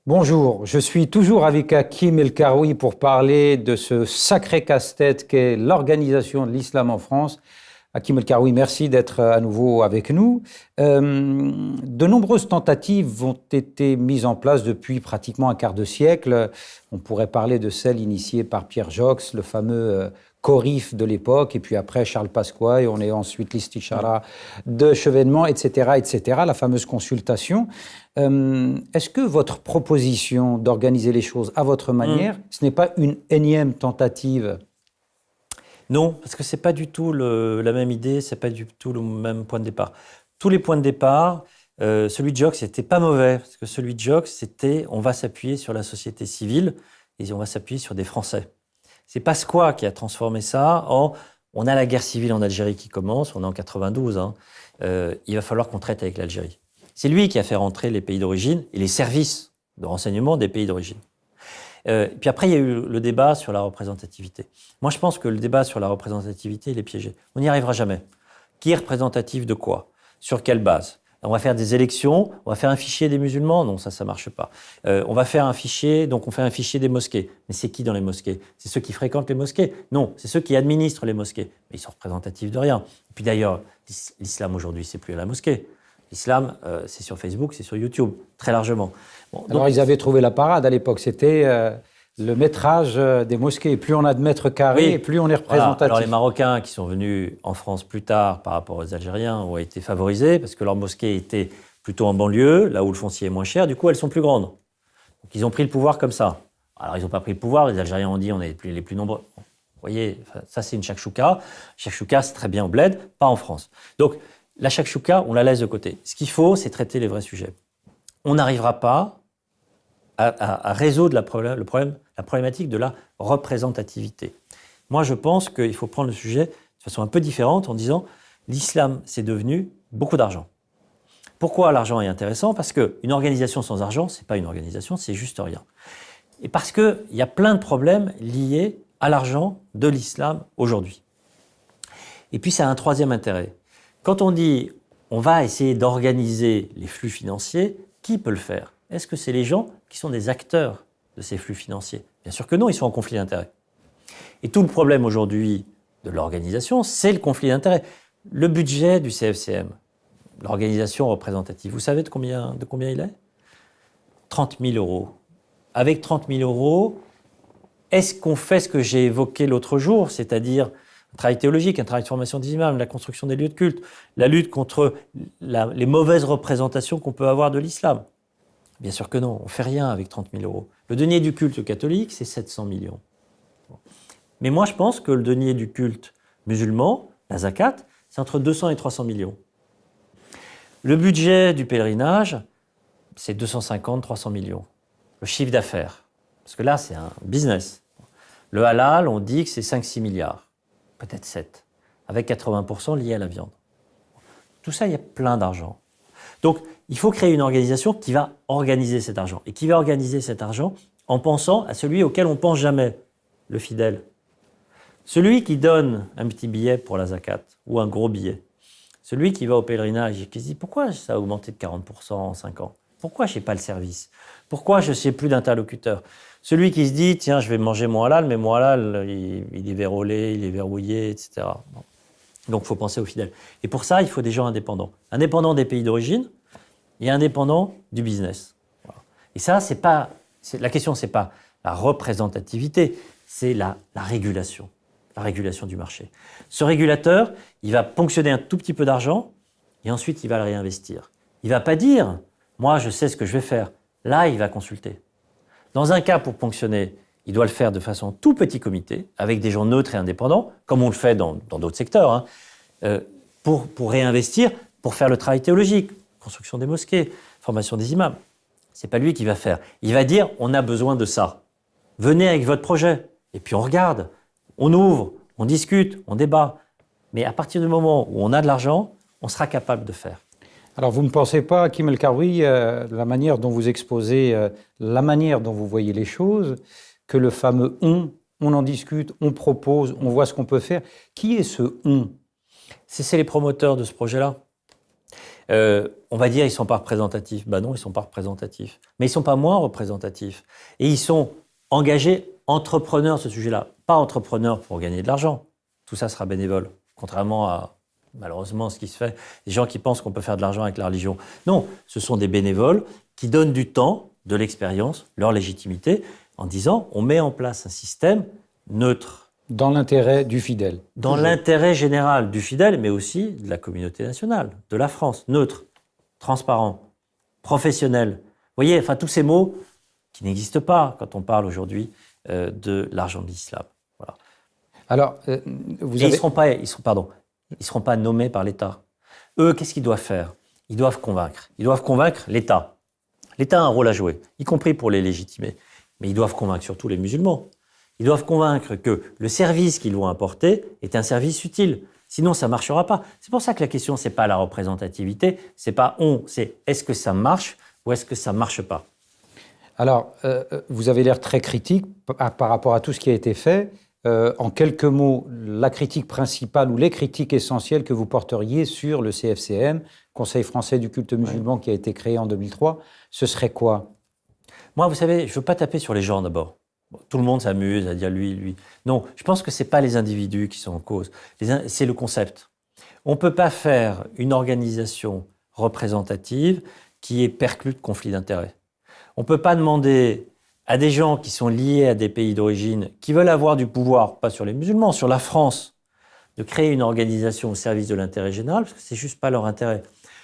Bonjour, je suis toujours avec Hakim El Karoui pour parler de ce sacré casse-tête qu'est l'organisation de l'islam en France. Hakim El Karoui, merci d'être à nouveau avec nous. De nombreuses tentatives ont été mises en place depuis pratiquement un quart de siècle. On pourrait parler de celle initiée par Pierre Jox, le fameux Corif de l'époque, et puis après Charles Pasqua, et on est ensuite l'Istichara de Chevènement, etc., etc., la fameuse consultation. Est-ce que votre proposition d'organiser les choses à votre manière, ce n'est pas une énième tentative? Non, parce que ce n'est pas du tout la même idée, ce n'est pas du tout le même point de départ. Tous les points de départ, celui de Jox n'était pas mauvais, parce que celui de Jox, c'était on va s'appuyer sur la société civile et on va s'appuyer sur des Français. C'est Pasqua qui a transformé ça en on a la guerre civile en Algérie qui commence, on est en 92, il va falloir qu'on traite avec l'Algérie. C'est lui qui a fait rentrer les pays d'origine et les services de renseignement des pays d'origine. Puis après, il y a eu le débat sur la représentativité. Moi, je pense que le débat sur la représentativité, il est piégé. On n'y arrivera jamais. Qui est représentatif de quoi? Sur quelle base? On va faire des élections, on va faire un fichier des musulmans? Non, ça ne marche pas. On va faire un fichier, donc on fait un fichier des mosquées. Mais c'est qui dans les mosquées? C'est ceux qui fréquentent les mosquées? Non, c'est ceux qui administrent les mosquées. Mais ils sont représentatifs de rien. Et puis d'ailleurs, l'islam aujourd'hui, c'est plus à la mosquée. L'islam, c'est sur Facebook, c'est sur YouTube, très largement. Bon, alors, ils avaient trouvé la parade à l'époque. C'était le métrage des mosquées. Plus on a de mètres carrés, plus on est représentatif. Voilà. Alors, les Marocains qui sont venus en France plus tard par rapport aux Algériens ont été favorisés parce que leurs mosquées étaient plutôt en banlieue, là où le foncier est moins cher. Du coup, elles sont plus grandes. Donc, ils ont pris le pouvoir comme ça. Alors, ils n'ont pas pris le pouvoir. Les Algériens ont dit on est les plus nombreux. Vous voyez, ça, c'est une chakchouka. Chakchouka, c'est très bien au bled, pas en France. Donc, la chakchouka, on la laisse de côté. Ce qu'il faut, c'est traiter les vrais sujets. On n'arrivera pas à résoudre la problématique de la représentativité. Moi, je pense qu'il faut prendre le sujet de façon un peu différente en disant l'islam, c'est devenu beaucoup d'argent. Pourquoi l'argent est intéressant? Parce qu'une organisation sans argent, ce n'est pas une organisation, c'est juste rien. Et parce qu'il y a plein de problèmes liés à l'argent de l'islam aujourd'hui. Et puis, ça a un troisième intérêt. Quand on dit on va essayer d'organiser les flux financiers, qui peut le faire? Est-ce que c'est les gens qui sont des acteurs de ces flux financiers? Bien sûr que non, ils sont en conflit d'intérêts. Et tout le problème aujourd'hui de l'organisation, c'est le conflit d'intérêts. Le budget du CFCM, l'organisation représentative, vous savez de combien il est? 30 000 euros. Avec 30 000 euros, est-ce qu'on fait ce que j'ai évoqué l'autre jour, c'est-à-dire un travail théologique, un travail de formation des imams, la construction des lieux de culte, la lutte contre les mauvaises représentations qu'on peut avoir de l'islam? Bien sûr que non, on ne fait rien avec 30 000 euros. Le denier du culte catholique, c'est 700 millions. Mais moi, je pense que le denier du culte musulman, la zakat, c'est entre 200 et 300 millions. Le budget du pèlerinage, c'est 250, 300 millions. Le chiffre d'affaires, parce que là, c'est un business. Le halal, on dit que c'est 5-6 milliards, peut-être 7, avec 80% liés à la viande. Tout ça, il y a plein d'argent. Donc, il faut créer une organisation qui va organiser cet argent. Et qui va organiser cet argent en pensant à celui auquel on ne pense jamais, le fidèle. Celui qui donne un petit billet pour la zakat ou un gros billet. Celui qui va au pèlerinage et qui se dit « Pourquoi ça a augmenté de 40% en 5 ans? Pourquoi je n'ai pas le service? Pourquoi je ne sais plus d'interlocuteur ?» Celui qui se dit « Tiens, je vais manger mon halal, mais mon halal, il est vérolé, il est verrouillé, etc. » Donc, il faut penser aux fidèles. Et pour ça, il faut des gens indépendants. Indépendants des pays d'origine et indépendants du business. Voilà. Et ça, la question, ce n'est pas la représentativité, c'est la régulation du marché. Ce régulateur, il va ponctionner un tout petit peu d'argent et ensuite, il va le réinvestir. Il ne va pas dire « Moi, je sais ce que je vais faire ». Là, il va consulter. Dans un cas, pour ponctionner, il doit le faire de façon tout petit comité, avec des gens neutres et indépendants, comme on le fait dans d'autres secteurs, pour réinvestir, pour faire le travail théologique, construction des mosquées, formation des imams. Ce n'est pas lui qui va faire. Il va dire, on a besoin de ça. Venez avec votre projet. Et puis on regarde, on ouvre, on discute, on débat. Mais à partir du moment où on a de l'argent, on sera capable de faire. Alors, vous ne pensez pas, Hakim El Karoui, la manière dont vous exposez, la manière dont vous voyez les choses, que le fameux « on en discute, on propose, on voit ce qu'on peut faire ». Qui est ce « on » ? C'est les promoteurs de ce projet-là. On va dire ils ne sont pas représentatifs. Ben non, ils ne sont pas représentatifs. Mais ils ne sont pas moins représentatifs. Et ils sont engagés entrepreneurs, ce sujet-là. Pas entrepreneurs pour gagner de l'argent. Tout ça sera bénévole. Contrairement à, malheureusement, ce qui se fait, des gens qui pensent qu'on peut faire de l'argent avec la religion. Non, ce sont des bénévoles qui donnent du temps, de l'expérience, leur légitimité, en disant on met en place un système neutre. Dans l'intérêt du fidèle. Dans l'intérêt général du fidèle, mais aussi de la communauté nationale, de la France, neutre, transparent, professionnel. Vous voyez, enfin, tous ces mots qui n'existent pas quand on parle aujourd'hui de l'argent de l'islam. Voilà. Alors, ils ne seront pas nommés par l'État. Eux, qu'est-ce qu'ils doivent faire? Ils doivent convaincre. Ils doivent convaincre l'État. L'État a un rôle à jouer, y compris pour les légitimer. Mais ils doivent convaincre surtout les musulmans. Ils doivent convaincre que le service qu'ils vont apporter est un service utile. Sinon, ça ne marchera pas. C'est pour ça que la question, ce n'est pas la représentativité, c'est pas on, c'est est-ce que ça marche ou est-ce que ça ne marche pas. Alors, vous avez l'air très critique par rapport à tout ce qui a été fait. En quelques mots, la critique principale ou les critiques essentielles que vous porteriez sur le CFCM, Conseil français du culte musulman, qui a été créé en 2003, ce serait quoi? Moi, vous savez, je ne veux pas taper sur les gens d'abord. Bon, tout le monde s'amuse à dire lui. Non, je pense que ce n'est pas les individus qui sont en cause, c'est le concept. On ne peut pas faire une organisation représentative qui est perclue de conflits d'intérêts. On ne peut pas demander à des gens qui sont liés à des pays d'origine, qui veulent avoir du pouvoir, pas sur les musulmans, sur la France, de créer une organisation au service de l'intérêt général, parce que ce n'est juste pas leur intérêt.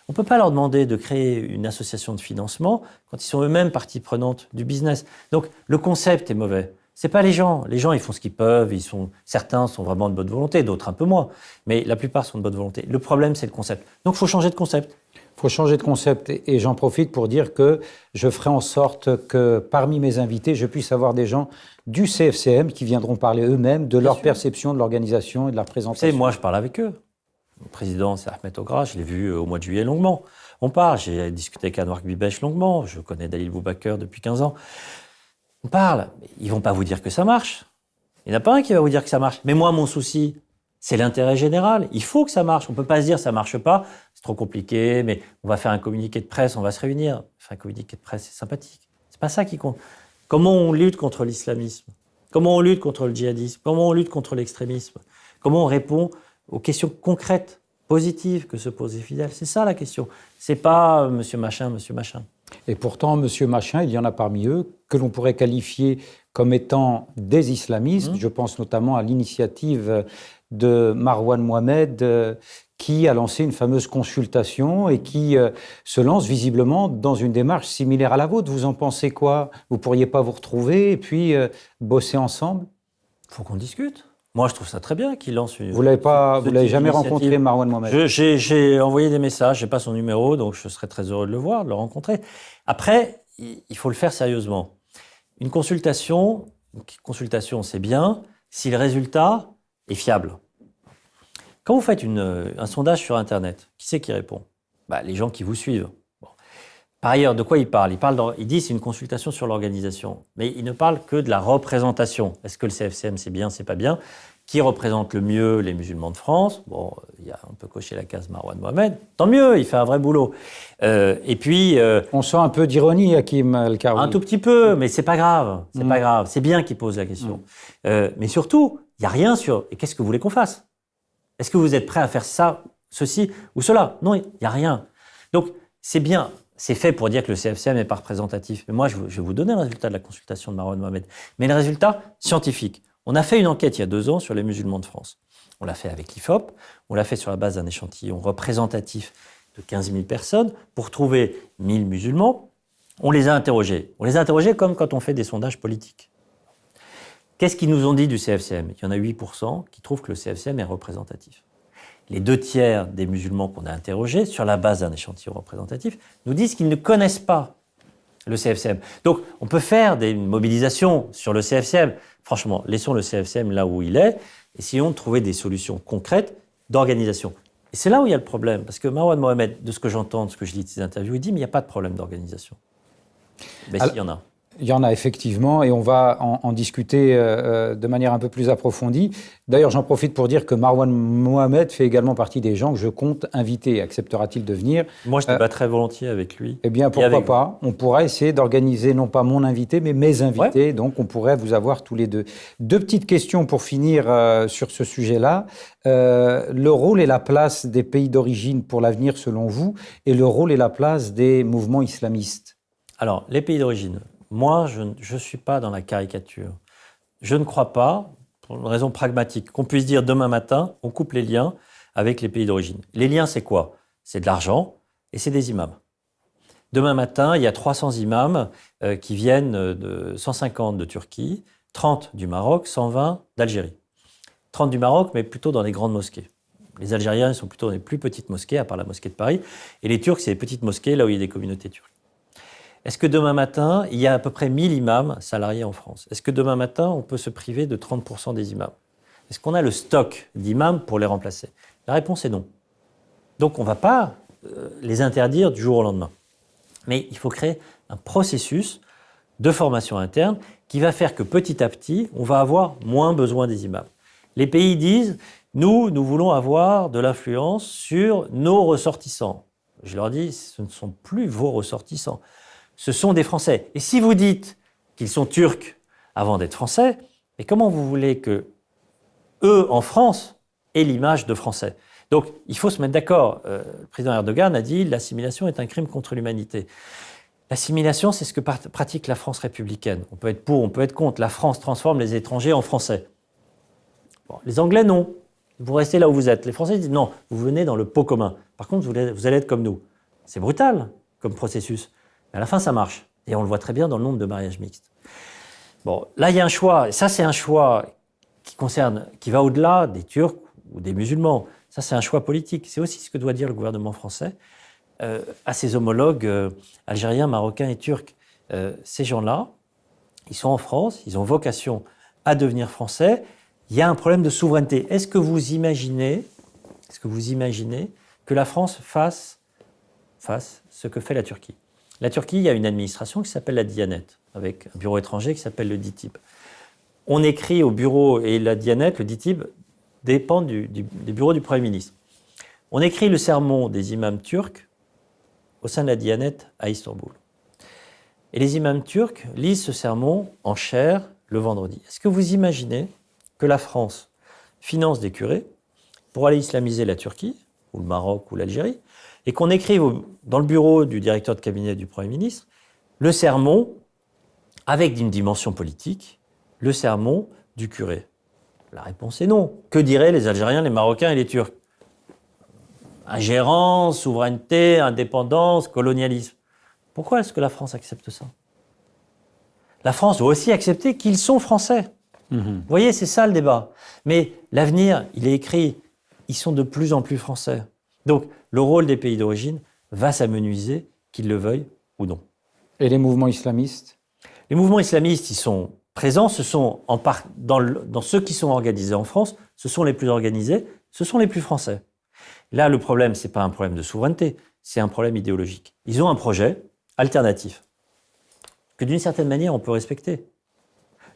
On ne peut pas leur demander de créer une association de financement quand ils sont eux-mêmes partie prenante du business. Donc, le concept est mauvais. Ce n'est pas les gens. Les gens, ils font ce qu'ils peuvent. Certains sont vraiment de bonne volonté, d'autres un peu moins. Mais la plupart sont de bonne volonté. Le problème, c'est le concept. Donc, il faut changer de concept. Il faut changer de concept. Et j'en profite pour dire que je ferai en sorte que parmi mes invités, je puisse avoir des gens du CFCM qui viendront parler eux-mêmes de leur perception de l'organisation et de la présentation. Vous savez, moi, je parle avec eux. Le président, c'est Ahmed Ogra, je l'ai vu au mois de juillet longuement. On parle, j'ai discuté avec Anwar Bibesh longuement, je connais Dalil Boubaker depuis 15 ans. On parle, ils ne vont pas vous dire que ça marche. Il n'y en a pas un qui va vous dire que ça marche. Mais moi, mon souci, c'est l'intérêt général. Il faut que ça marche. On ne peut pas se dire ça ne marche pas, c'est trop compliqué, mais on va faire un communiqué de presse, on va se réunir. Faire un communiqué de presse, c'est sympathique. Ce n'est pas ça qui compte. Comment on lutte contre l'islamisme? Comment on lutte contre le djihadisme? Comment on lutte contre l'extrémisme? Comment on répond aux questions concrètes, positives que se posent les fidèles? C'est ça la question. C'est pas monsieur machin, monsieur machin. Et pourtant, monsieur machin, il y en a parmi eux que l'on pourrait qualifier comme étant des islamistes. Je pense notamment à l'initiative de Marwan Mohamed qui a lancé une fameuse consultation et qui se lance visiblement dans une démarche similaire à la vôtre. Vous en pensez quoi? Vous pourriez pas vous retrouver et puis bosser ensemble? Il faut qu'on discute. Moi, je trouve ça très bien qu'il lance une... Vous l'avez jamais rencontré, Marwan Mohamed? J'ai envoyé des messages, je n'ai pas son numéro, donc je serais très heureux de le voir, de le rencontrer. Après, il faut le faire sérieusement. Une consultation, c'est bien si le résultat est fiable. Quand vous faites un sondage sur Internet, qui c'est qui répond? Les gens qui vous suivent. Bon. Par ailleurs, de quoi il parle? Il dit c'est une consultation sur l'organisation, mais il ne parle que de la représentation. Est-ce que le CFCM c'est bien, c'est pas bien? Qui représente le mieux les musulmans de France? Bon, on peut cocher la case Marwan Mohamed. Tant mieux, il fait un vrai boulot. Et puis, on sent un peu d'ironie, Hakim El-Karoui. Un tout petit peu, mais c'est pas grave. C'est pas grave. C'est bien qu'il pose la question. Mais surtout, il n'y a rien sur. Et qu'est-ce que vous voulez qu'on fasse? Est-ce que vous êtes prêt à faire ça, ceci ou cela? Non, il n'y a rien. Donc, c'est bien. C'est fait pour dire que le CFCM n'est pas représentatif. Mais moi, je vais vous donner le résultat de la consultation de Marwan Mohamed. Mais le résultat scientifique. On a fait une enquête il y a 2 ans sur les musulmans de France. On l'a fait avec l'IFOP, on l'a fait sur la base d'un échantillon représentatif de 15 000 personnes pour trouver 1000 musulmans. On les a interrogés. On les a interrogés comme quand on fait des sondages politiques. Qu'est-ce qu'ils nous ont dit du CFCM? Il y en a 8% qui trouvent que le CFCM est représentatif. Les 2/3 des musulmans qu'on a interrogés, sur la base d'un échantillon représentatif, nous disent qu'ils ne connaissent pas le CFCM. Donc, on peut faire des mobilisations sur le CFCM. Franchement, laissons le CFCM là où il est, essayons de trouver des solutions concrètes d'organisation. Et c'est là où il y a le problème, parce que Marwan Mohamed, de ce que j'entends, de ce que je lis de ses interviews, il dit mais il n'y a pas de problème d'organisation. Mais s'il y en a. Il y en a effectivement, et on va en discuter de manière un peu plus approfondie. D'ailleurs, j'en profite pour dire que Marwan Mohamed fait également partie des gens que je compte inviter. Acceptera-t-il de venir? Moi, je débattrai volontiers avec lui. Eh bien, pourquoi pas? On pourra essayer d'organiser non pas mon invité, mais mes invités. Ouais. Donc, on pourrait vous avoir tous les deux. Deux petites questions pour finir sur ce sujet-là. Le rôle et la place des pays d'origine pour l'avenir, selon vous, et le rôle et la place des mouvements islamistes? Alors, les pays d'origine. Moi, je ne suis pas dans la caricature. Je ne crois pas, pour une raison pragmatique, qu'on puisse dire demain matin, on coupe les liens avec les pays d'origine. Les liens, c'est quoi? C'est de l'argent et c'est des imams. Demain matin, il y a 300 imams qui viennent de 150 de Turquie, 30 du Maroc, 120 d'Algérie. 30 du Maroc, mais plutôt dans les grandes mosquées. Les Algériens, ils sont plutôt dans les plus petites mosquées, à part la mosquée de Paris. Et les Turcs, c'est les petites mosquées, là où il y a des communautés turques. Est-ce que demain matin, il y a à peu près 1000 imams salariés en France? Est-ce que demain matin, on peut se priver de 30% des imams? Est-ce qu'on a le stock d'imams pour les remplacer? La réponse est non. Donc on ne va pas les interdire du jour au lendemain. Mais il faut créer un processus de formation interne qui va faire que petit à petit, on va avoir moins besoin des imams. Les pays disent, nous voulons avoir de l'influence sur nos ressortissants. Je leur dis, ce ne sont plus vos ressortissants. Ce sont des Français. Et si vous dites qu'ils sont Turcs avant d'être Français, mais comment vous voulez que eux, en France, aient l'image de Français? Donc, il faut se mettre d'accord. Le président Erdogan a dit « l'assimilation est un crime contre l'humanité ». L'assimilation, c'est ce que pratique la France républicaine. On peut être pour, on peut être contre. La France transforme les étrangers en Français. Bon, les Anglais, non. Vous restez là où vous êtes. Les Français disent « non, vous venez dans le pot commun. Par contre, vous allez être comme nous ». C'est brutal comme processus. À la fin, ça marche. Et on le voit très bien dans le nombre de mariages mixtes. Bon, là, il y a un choix. Et ça, c'est un choix qui va au-delà des Turcs ou des musulmans. Ça, c'est un choix politique. C'est aussi ce que doit dire le gouvernement français à ses homologues algériens, marocains et turcs. Ces gens-là, ils sont en France, ils ont vocation à devenir français. Il y a un problème de souveraineté. Est-ce que vous imaginez que la France fasse ce que fait la Turquie? La Turquie, il y a une administration qui s'appelle la Diyanet, avec un bureau étranger qui s'appelle le DİTİB. On écrit au bureau, et la Diyanet, le DİTİB, dépend des bureaux du Premier ministre. On écrit le sermon des imams turcs au sein de la Diyanet à Istanbul. Et les imams turcs lisent ce sermon en chair le vendredi. Est-ce que vous imaginez que la France finance des curés pour aller islamiser la Turquie, ou le Maroc, ou l'Algérie, et qu'on écrive dans le bureau du directeur de cabinet du Premier ministre le sermon avec une dimension politique, le sermon du curé? La réponse est non. Que diraient les Algériens, les Marocains et les Turcs? Ingérence, souveraineté, indépendance, colonialisme. Pourquoi est-ce que la France accepte ça? La France doit aussi accepter qu'ils sont français. Vous voyez, c'est ça le débat. Mais l'avenir, il est écrit. Ils sont de plus en plus français. Donc, le rôle des pays d'origine va s'amenuiser, qu'ils le veuillent ou non. Et les mouvements islamistes? Les mouvements islamistes, ils sont présents. Ce sont dans ceux qui sont organisés en France, ce sont les plus organisés, ce sont les plus français. Là, le problème, ce n'est pas un problème de souveraineté, c'est un problème idéologique. Ils ont un projet alternatif que, d'une certaine manière, on peut respecter.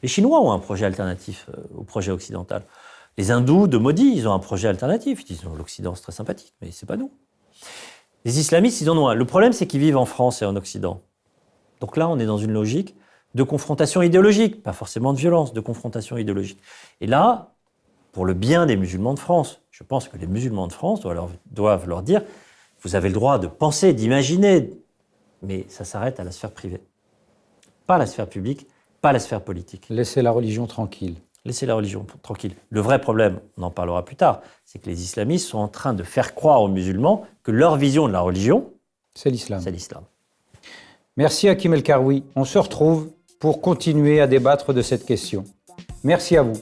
Les Chinois ont un projet alternatif au projet occidental. Les hindous de Modi, ils ont un projet alternatif. Ils disent « l'Occident, c'est très sympathique, mais c'est pas nous ». Les islamistes, ils en ont un. Le problème, c'est qu'ils vivent en France et en Occident. Donc là, on est dans une logique de confrontation idéologique, pas forcément de violence, de confrontation idéologique. Et là, pour le bien des musulmans de France, je pense que les musulmans de France doivent leur dire « vous avez le droit de penser, d'imaginer », mais ça s'arrête à la sphère privée. Pas la sphère publique, pas la sphère politique. Laissez la religion tranquille. Laissez la religion tranquille. Le vrai problème, on en parlera plus tard, c'est que les islamistes sont en train de faire croire aux musulmans que leur vision de la religion, c'est l'islam. C'est l'islam. Merci Hakim El Karoui. On se retrouve pour continuer à débattre de cette question. Merci à vous.